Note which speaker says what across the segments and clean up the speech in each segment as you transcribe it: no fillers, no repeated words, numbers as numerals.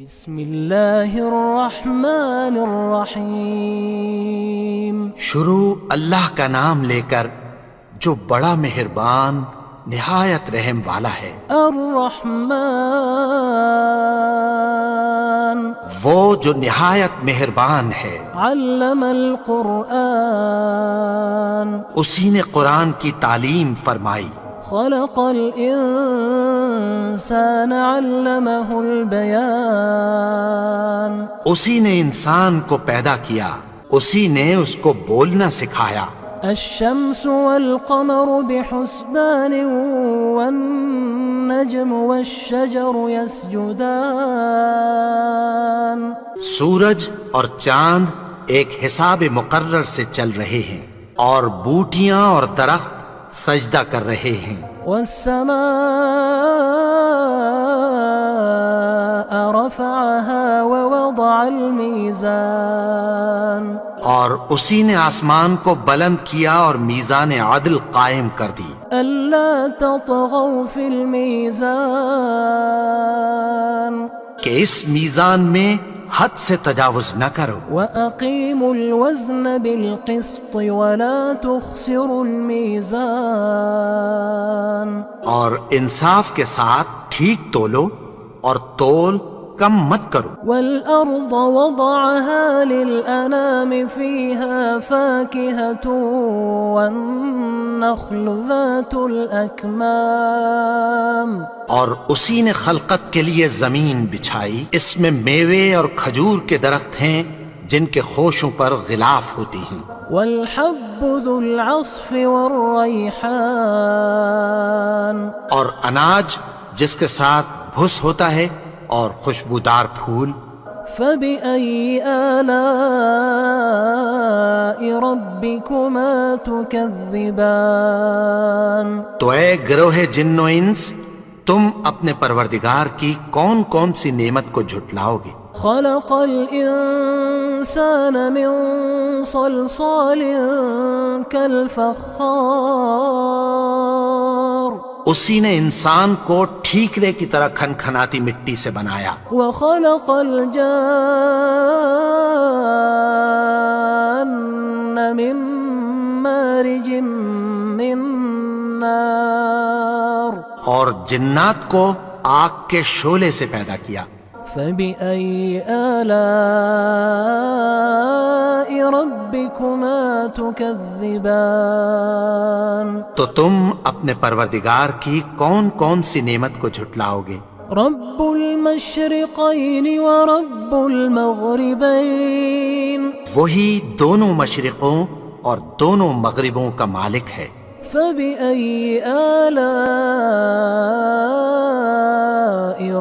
Speaker 1: بسم اللہ الرحمن الرحیم۔
Speaker 2: شروع اللہ کا نام لے کر جو بڑا مہربان نہایت رحم والا ہے۔
Speaker 1: الرحمن
Speaker 2: وہ جو نہایت مہربان ہے۔
Speaker 1: علم القرآن
Speaker 2: اسی نے قرآن کی تعلیم فرمائی۔
Speaker 1: خلق الانسان علمہ البیان
Speaker 2: اسی نے انسان کو پیدا کیا، اسی نے اس کو بولنا سکھایا۔
Speaker 1: الشمس والقمر بحسبان والنجم والشجر يسجدان
Speaker 2: سورج اور چاند ایک حساب مقرر سے چل رہے ہیں، اور بوٹیاں اور درخت سجدہ کر رہے ہیں۔
Speaker 1: والسماء رفعها ووضع الميزان
Speaker 2: اور اسی نے آسمان کو بلند کیا اور میزان عدل قائم کر دی۔
Speaker 1: ألا تطغوا في الميزان
Speaker 2: کہ اس میزان میں حد سے تجاوز نہ کرو۔
Speaker 1: وأقيموا الوزن بالقسط ولا تخسروا الميزان
Speaker 2: اور انصاف کے ساتھ ٹھیک تولو اور تول کم مت کرو۔
Speaker 1: والأرض وضعها للأنام فيها فاكهة والنخل ذات الأكمام
Speaker 2: اور اسی نے خلقت کے لیے زمین بچھائی، اس میں میوے اور کھجور کے درخت ہیں جن کے خوشوں پر غلاف ہوتی ہیں۔
Speaker 1: والحب ذو العصف والريحان
Speaker 2: اور اناج جس کے ساتھ بھس ہوتا ہے اور خوشبودار پھول۔
Speaker 1: فبأي آلاء ربكما تكذبان
Speaker 2: تو اے گروہ جن و انس، تم اپنے پروردگار کی کون کون سی نعمت کو جھٹلاؤ گے؟
Speaker 1: خلق الإنسان من صلصال كالفخار
Speaker 2: اسی نے انسان کو ٹھیکرے کی طرح کھنکھناتی مٹی سے بنایا۔
Speaker 1: وخلق الجان من مارج من نار
Speaker 2: اور جنات کو آگ کے شعلے سے پیدا کیا۔
Speaker 1: فبأي آلاء ربكما تكذبان
Speaker 2: تو تم اپنے پروردگار کی کون کون سی نعمت کو جھٹلاؤ گے؟
Speaker 1: رب المشرقين ورب المغربين
Speaker 2: وہی دونوں مشرقوں اور دونوں مغربوں کا مالک ہے۔
Speaker 1: فبأي آلاء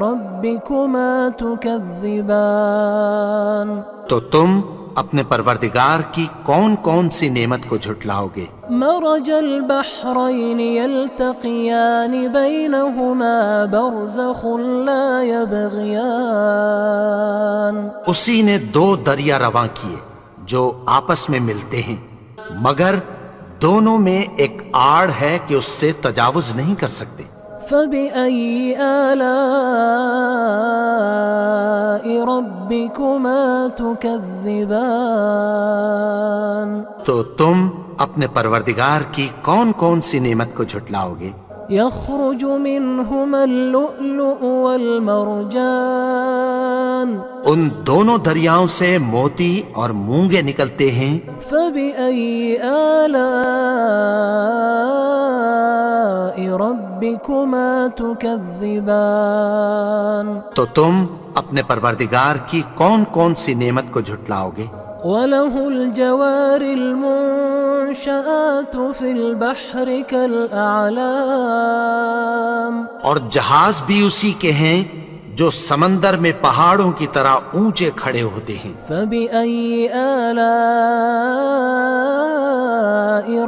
Speaker 1: ربكما تكذبان
Speaker 2: تو تم اپنے پروردگار کی کون کون سی نعمت کو جھٹلاؤ گے؟
Speaker 1: مرج البحرين يلتقيان بينهما برزخ لا يبغيان
Speaker 2: اسی نے دو دریا رواں کیے جو آپس میں ملتے ہیں، مگر دونوں میں ایک آڑ ہے کہ اس سے تجاوز نہیں کر سکتے۔
Speaker 1: فبأي آلاء ربكما تكذبان
Speaker 2: تو تم اپنے پروردگار کی کون کون سی نعمت کو جھٹلاؤ گے؟
Speaker 1: يخرج منهما اللؤلؤ والمرجان
Speaker 2: ان دونوں دریاؤں سے موتی اور مونگے نکلتے ہیں۔
Speaker 1: فبأي آلاء ربكما تكذبان
Speaker 2: تو تم اپنے پروردگار کی کون کون سی نعمت کو جھٹلاؤ گے؟
Speaker 1: وله الجوار المنشآت في البحر كالأعلام
Speaker 2: اور جہاز بھی اسی کے ہیں جو سمندر میں پہاڑوں کی طرح اونچے کھڑے ہوتے ہیں۔
Speaker 1: فبأي آلاء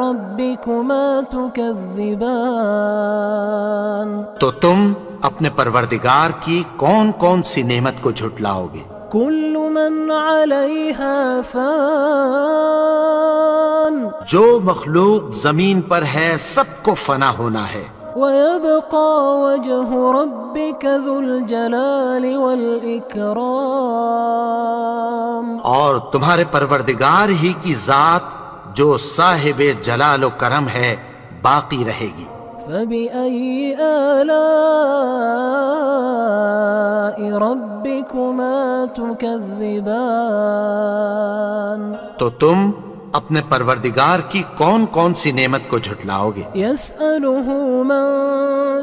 Speaker 1: ربكما تكذبان
Speaker 2: تو تم اپنے پروردگار کی کون کون سی نعمت کو جھٹلاؤ گے؟
Speaker 1: كل من عليها فان
Speaker 2: جو مخلوق زمین پر ہے سب کو فنا ہونا ہے۔
Speaker 1: ويبقى وجه ربك ذو الجلال والإكرام.
Speaker 2: اور تمہارے پروردگار ہی کی ذات جو صاحب جلال و کرم ہے باقی رہے گی.
Speaker 1: فبأي آلاء ربكما تكذبان.
Speaker 2: تو تم اپنے پروردگار کی کون کون سی نعمت کو جھٹلاؤ گے؟
Speaker 1: يسأله من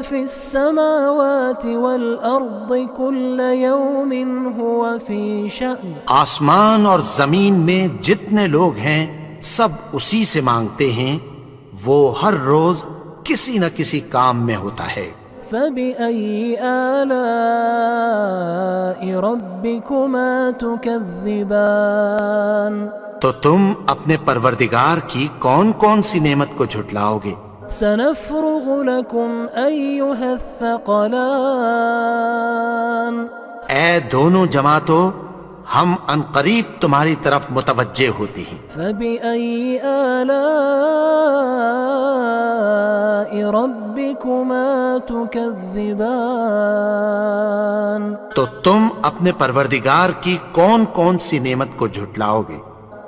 Speaker 1: في السماوات والأرض كل يوم هو في شأن.
Speaker 2: آسمان اور زمین میں جتنے لوگ ہیں سب اسی سے مانگتے ہیں، وہ ہر روز کسی نہ کسی کام میں ہوتا ہے.
Speaker 1: فبأي آلاء ربكما تكذبان.
Speaker 2: تو تم اپنے پروردگار کی کون کون سی نعمت کو جھٹلاؤ گے؟
Speaker 1: سنفرغ لكم أيها الثقلان.
Speaker 2: اے دونوں جماعتوں، ہم عنقریب تمہاری طرف متوجہ ہوتے ہیں.
Speaker 1: فبأي آلاء ربكما تكذبان.
Speaker 2: تو تم اپنے پروردگار کی کون کون سی نعمت کو جھٹلاؤ گے؟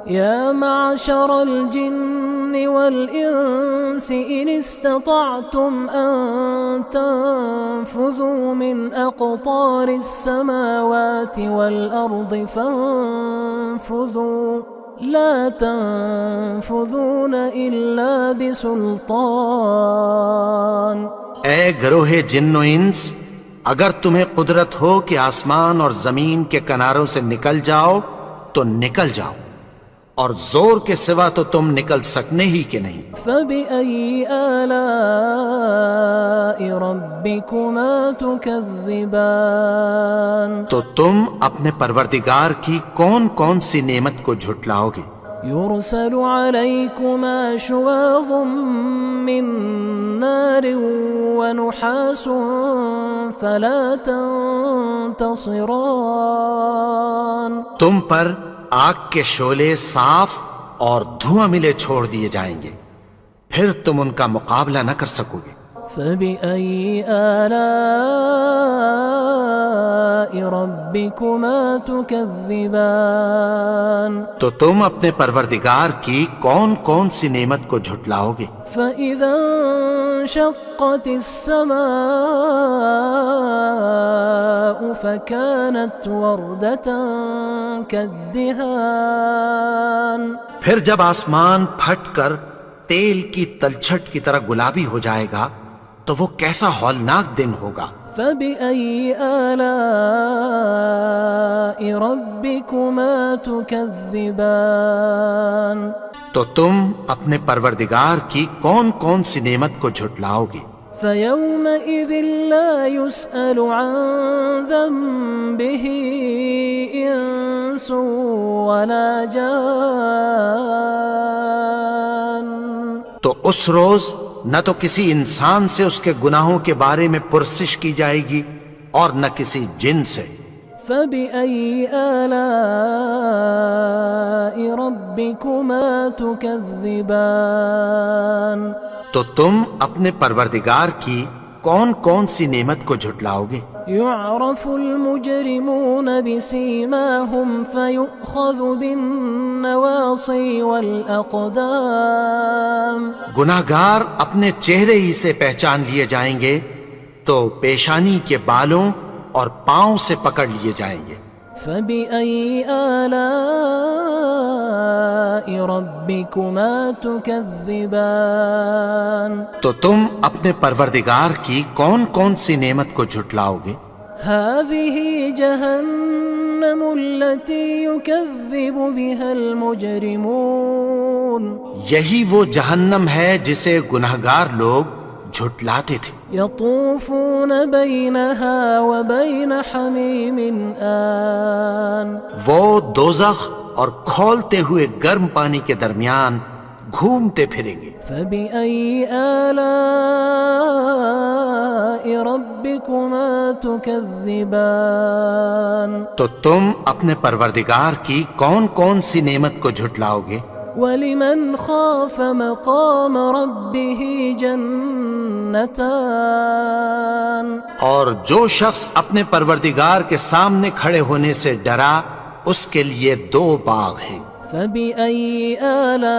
Speaker 1: يا معشر الجن والإنس إن استطعتم أن تنفذوا من أقطار السماوات والأرض فانفذوا لا تنفذون إلا بسلطان.
Speaker 2: اے گروہ جن و انس، اگر تمہیں قدرت ہو کہ آسمان اور زمین کے کناروں سے نکل جاؤ تو نکل جاؤ، اور زور کے سوا تو تم نکل سکنے ہی کے نہیں.
Speaker 1: فبأي آلاء ربكما تكذبان.
Speaker 2: تو تم اپنے پروردگار کی کون کون سی نعمت کو جھٹلاؤ گے؟
Speaker 1: يرسل عليكما شواظ من نار ونحاس فلا تنتصران.
Speaker 2: تم پر آگ کے شعلے صاف اور دھواں ملے چھوڑ دیے جائیں گے، پھر تم ان کا مقابلہ نہ کر سکو گے.
Speaker 1: فبأي آلاء ربكما تكذبان.
Speaker 2: تو تم اپنے پروردگار کی کون کون سی نعمت کو جھٹلاؤ گے؟
Speaker 1: فإذا انشقت السماء فكانت وردة كالدهان.
Speaker 2: پھر جب آسمان پھٹ کر تیل کی تلچھٹ کی طرح گلابی ہو جائے گا تو وہ کیسا ہولناک دن ہوگا.
Speaker 1: فبأي آلاء ربكما تكذبان.
Speaker 2: تو تم اپنے پروردگار کی کون کون سی نعمت کو جھٹلاؤ گے؟
Speaker 1: فيومئذ لا يسأل عن ذنبه إنس ولا جان.
Speaker 2: تو اس روز نہ تو کسی انسان سے اس کے گناہوں کے بارے میں پرسش کی جائے گی اور نہ کسی جن سے.
Speaker 1: فبأي آلاء ربكما تكذبان.
Speaker 2: تو تم اپنے پروردگار کی کون کون سی نعمت کو جھٹلاؤ گے؟
Speaker 1: يعرف المجرمون بسيماهم فيؤخذ بالنواصي والأقدام.
Speaker 2: گناہگار اپنے چہرے ہی سے پہچان لیے جائیں گے تو پیشانی کے بالوں اور پاؤں سے پکڑ لیے جائیں گے.
Speaker 1: فبأي آلاء ربكما تكذبان.
Speaker 2: تو تم اپنے پروردگار کی کون کون سی نعمت کو جھٹلاؤ گے؟
Speaker 1: هذه جهنم التي يكذب بها المجرمون.
Speaker 2: یہی وہ جہنم ہے جسے گناہگار لوگ جھٹلاتے تھے.
Speaker 1: يطوفون بينها وبين حميم آن.
Speaker 2: وہ دوزخ اور کھولتے ہوئے گرم پانی کے درمیان گھومتے پھریں گے.
Speaker 1: فبأي آلاء ربكما تكذبان.
Speaker 2: تو تم اپنے پروردگار کی کون کون سی نعمت کو جھٹلاؤ گے؟
Speaker 1: ولمن خاف مقام ربه جنتان
Speaker 2: اور جو شخص اپنے پروردگار کے سامنے کھڑے ہونے سے ڈرا اس کے لیے 2 باغ ہیں۔
Speaker 1: فبأي آلاء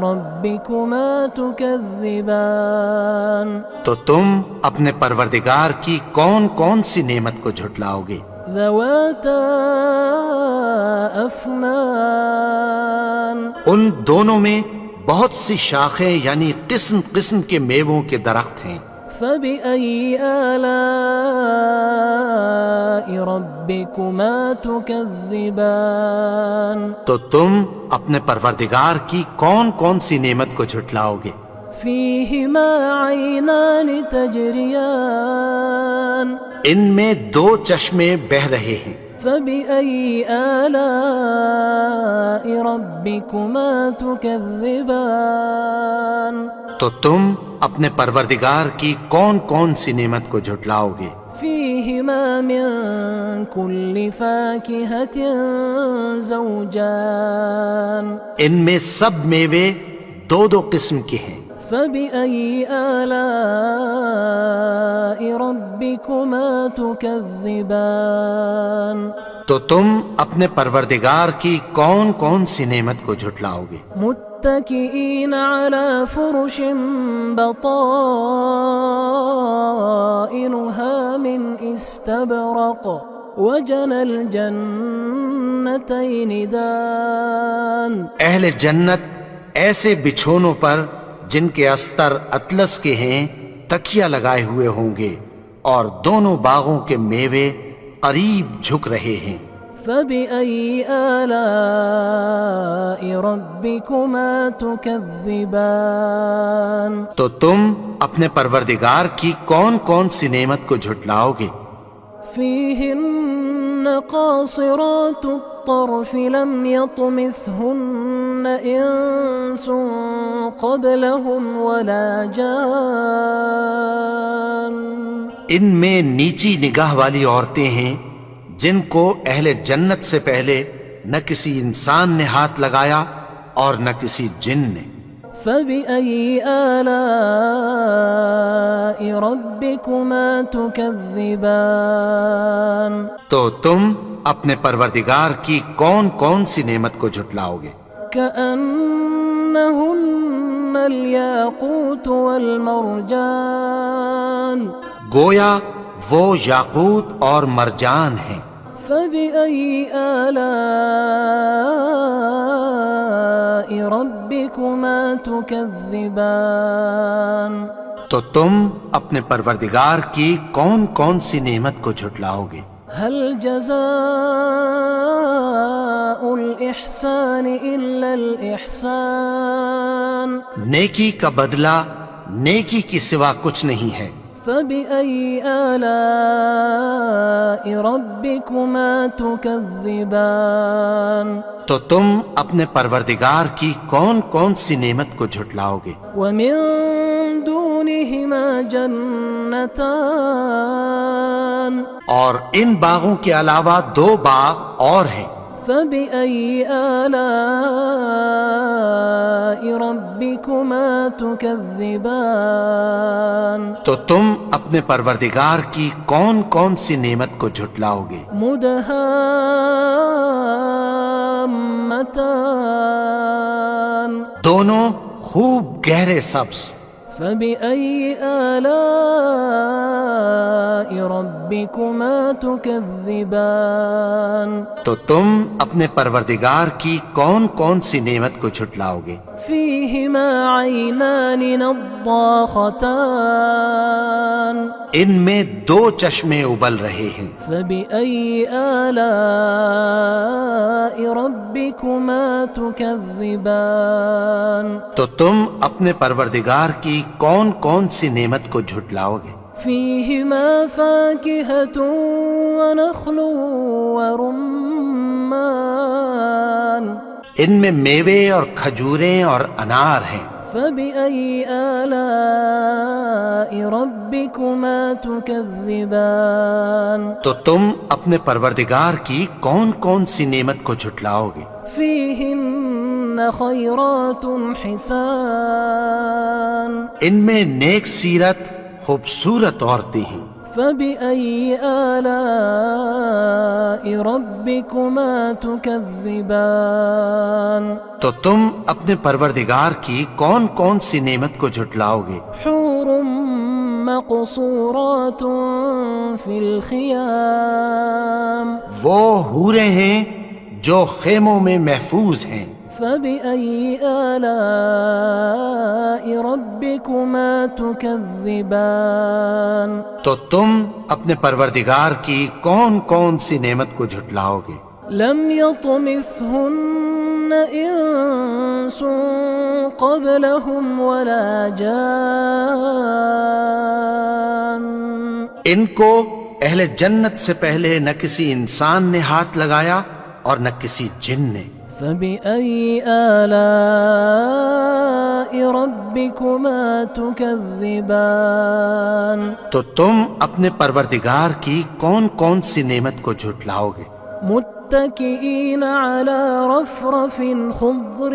Speaker 1: ربكما تكذبان
Speaker 2: تو تم اپنے پروردگار کی کون کون سی نعمت کو جھٹلاؤ گے؟
Speaker 1: ذواتا افنان
Speaker 2: ان دونوں میں بہت سی شاخیں یعنی قسم قسم کے میووں کے درخت ہیں۔
Speaker 1: فبأي آلاء ربكما تكذبان
Speaker 2: تو تم اپنے پروردگار کی کون کون سی نعمت کو جھٹلاؤ گے؟
Speaker 1: فيهما عينان تجريان
Speaker 2: ان میں 2 چشمے بہہ رہے ہیں۔
Speaker 1: فبأي آلاء ربكما تكذبان
Speaker 2: تو تم اپنے پروردگار کی کون کون سی نعمت کو جھٹلاؤ گے؟
Speaker 1: فيهما من كل فاكهة زوجان
Speaker 2: ان میں سب میوے 2 قسم کے ہیں۔
Speaker 1: فبأي آلاء ربكما تكذبان
Speaker 2: تو تم اپنے پروردگار کی کون کون سی نعمت کو جھٹلاؤ گے؟
Speaker 1: متكئين على فرش بطائنها من استبرق وجنى الجنتين دان
Speaker 2: اہل جنت ایسے بچھونوں پر جن کے استر اطلس کے ہیں تکیہ لگائے ہوئے ہوں گے اور دونوں باغوں کے میوے قریب جھک رہے ہیں۔
Speaker 1: فبأي آلاء ربكما تكذبان
Speaker 2: تو تم اپنے پروردگار کی کون کون سی نعمت کو جھٹلاؤ گے؟
Speaker 1: فيهن قاصرات الطرف لم يطمثهن إنس قبلهم ولا جان
Speaker 2: ان میں نیچی نگاہ والی عورتیں ہیں جن کو اہل جنت سے پہلے نہ کسی انسان نے ہاتھ لگایا اور نہ کسی جن نے۔
Speaker 1: فبأي آلاء ربكما تكذبان
Speaker 2: تو تم اپنے پروردگار کی کون کون سی نعمت کو جھٹلاؤ گے؟
Speaker 1: كأنهن الياقوت والمرجان
Speaker 2: گویا وہ یاقوت اور مرجان ہیں۔
Speaker 1: فبأي آلاء ربكما تكذبان
Speaker 2: تو تم اپنے پروردگار کی کون کون سی نعمت کو جھٹلاؤ گے؟
Speaker 1: هل جزاء الإحسان إلا الإحسان
Speaker 2: نیکی کا بدلہ نیکی کی سوا کچھ نہیں ہے۔
Speaker 1: فبأي آلاء ربكما تكذبان
Speaker 2: تو تم اپنے پروردگار کی کون کون سی نعمت کو جھٹلاؤ گے؟
Speaker 1: ومن دونهما جنتان
Speaker 2: اور ان باغوں کے علاوہ 2 باغ اور ہیں۔
Speaker 1: فبأي آلاء ربكما تكذبان
Speaker 2: تو تم اپنے پروردگار کی کون کون سی نعمت کو جھٹلاؤ گے؟
Speaker 1: مدهامتان
Speaker 2: دونوں خوب گہرے سبز۔
Speaker 1: فبأي آلاء ربكما تكذبان
Speaker 2: تو تم اپنے پروردگار کی کون کون سی نعمت کو جھٹلاؤ گے؟
Speaker 1: فيهما عينان نضاختان
Speaker 2: ان میں 2 چشمے ابل رہے ہیں۔
Speaker 1: فبأي آلاء ربكما تكذبان
Speaker 2: تو تم اپنے پروردگار کی کون کون سی نعمت کو جھٹلاؤ گے؟
Speaker 1: فيهما فاكهة ونخل ورمان
Speaker 2: ان میں میوے اور کھجوریں اور انار ہیں۔
Speaker 1: فبأي آلاء ربكما تكذبان
Speaker 2: تو تم اپنے پروردگار کی کون کون سی نعمت کو جھٹلاؤ گے؟
Speaker 1: فيهن خيرات حسان
Speaker 2: ان میں نیک سیرت خوبصورت عورتیں ہیں۔
Speaker 1: فبأي آلاء ربكما تكذبان
Speaker 2: تو تم اپنے پروردگار کی کون کون سی نعمت کو جھٹلاؤ گے؟
Speaker 1: حور مقصورات في الخيام
Speaker 2: وہ حوریں ہیں جو خیموں میں محفوظ ہیں۔
Speaker 1: فبأي آلاء ربكما تكذبان
Speaker 2: تو تم اپنے پروردگار کی کون کون سی نعمت کو جھٹلاؤ گے؟
Speaker 1: لم يطمثهن إنس قبلهم ولا جان
Speaker 2: ان کو اہل جنت سے پہلے نہ کسی انسان نے ہاتھ لگایا اور نہ کسی جن نے۔
Speaker 1: فبأي آلاء ربكما تكذبان
Speaker 2: تو تم اپنے پروردگار کی کون کون سی نعمت کو جھٹلاؤ گے؟
Speaker 1: متكئين على رفرف خضر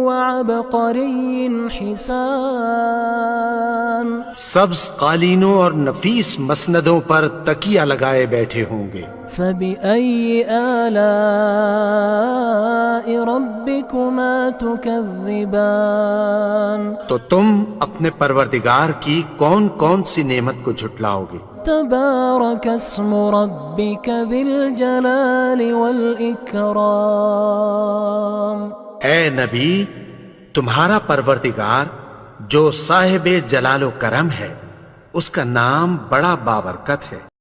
Speaker 1: وعبقري حسان
Speaker 2: سبز قالینوں اور نفیس مسندوں پر تکیہ لگائے بیٹھے ہوں گے۔
Speaker 1: فبأي آلاء ربكما تكذبان
Speaker 2: تو تم اپنے پروردگار کی کون کون سی نعمت کو جھٹلاؤ گے؟
Speaker 1: تبارك اسم ربك ذي الجلال والإكرام
Speaker 2: اے نبی، تمہارا پروردگار جو صاحب جلال و کرم ہے، اس کا نام بڑا بابرکت ہے۔